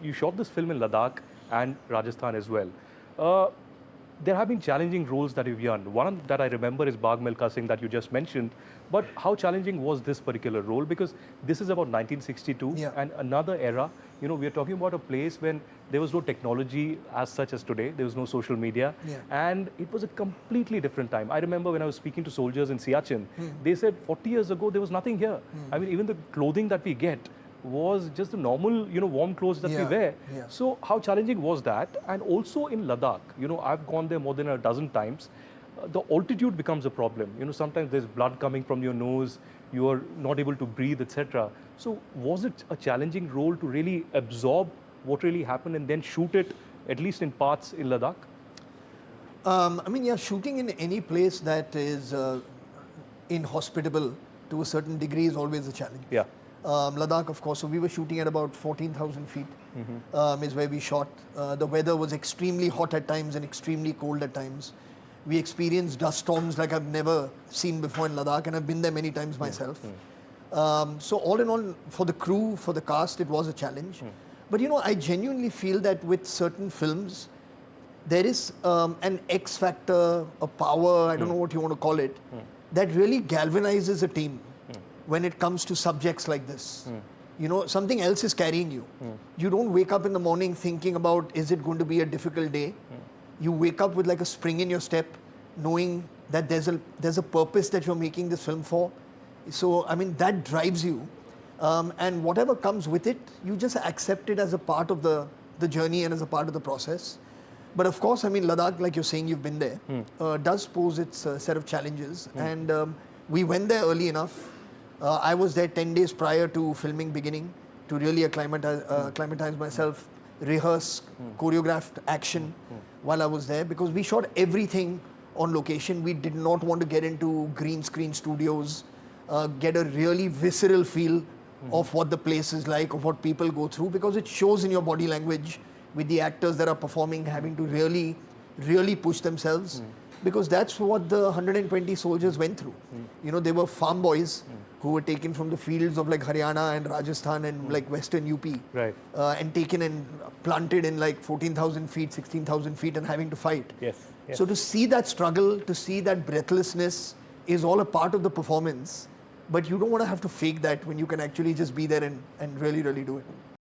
You shot this film in Ladakh and Rajasthan as well. Uh, there have been challenging roles that you've done. One that I remember is Bagh Milkha Singh that you just mentioned. But how challenging was this particular role? Because this is about 1962 and another era. You know, we are talking about a place when there was no technology as such as today. There was no social media. And it was a completely different time. I remember when I was speaking to soldiers in Siachen, they said 40 years ago, there was nothing here. I mean, even the clothing that we get was just the normal, warm clothes that we wear. So how challenging was that? And also in Ladakh, I've gone there more than a dozen times. The altitude becomes a problem. Sometimes there's blood coming from your nose, you are not able to breathe, etc. So was it a challenging role to really absorb what really happened and then shoot it, at least in parts in Ladakh? Shooting in any place that is inhospitable to a certain degree is always a challenge. Ladakh, of course, so we were shooting at about 14,000 feet is where we shot. The weather was extremely hot at times and extremely cold at times. We experienced dust storms like I've never seen before in Ladakh, and I've been there many times myself. So all in all, for the crew, for the cast, it was a challenge. But I genuinely feel that with certain films, there is an X factor, a power, I don't know what you want to call it, that really galvanizes a team when it comes to subjects like this. Something else is carrying you. You don't wake up in the morning thinking about, is it going to be a difficult day? You wake up with like a spring in your step, knowing that there's a purpose that you're making this film for. So, that drives you. And whatever comes with it, you just accept it as a part of the journey and as a part of the process. But of course, Ladakh, like you're saying, you've been there, does pose its set of challenges. And we went there early enough. I was there 10 days prior to filming beginning to really acclimatize myself, rehearse, choreographed action while I was there, because we shot everything on location. We did not want to get into green screen studios, get a really visceral feel of what the place is like, of what people go through, because it shows in your body language with the actors that are performing, having to really, really push themselves. Because that's what the 120 soldiers went through. They were farm boys who were taken from the fields of like Haryana and Rajasthan and like Western UP. And taken and planted in like 14,000 feet, 16,000 feet and having to fight. So to see that struggle, to see that breathlessness is all a part of the performance. But you don't want to have to fake that when you can actually just be there and really, really do it.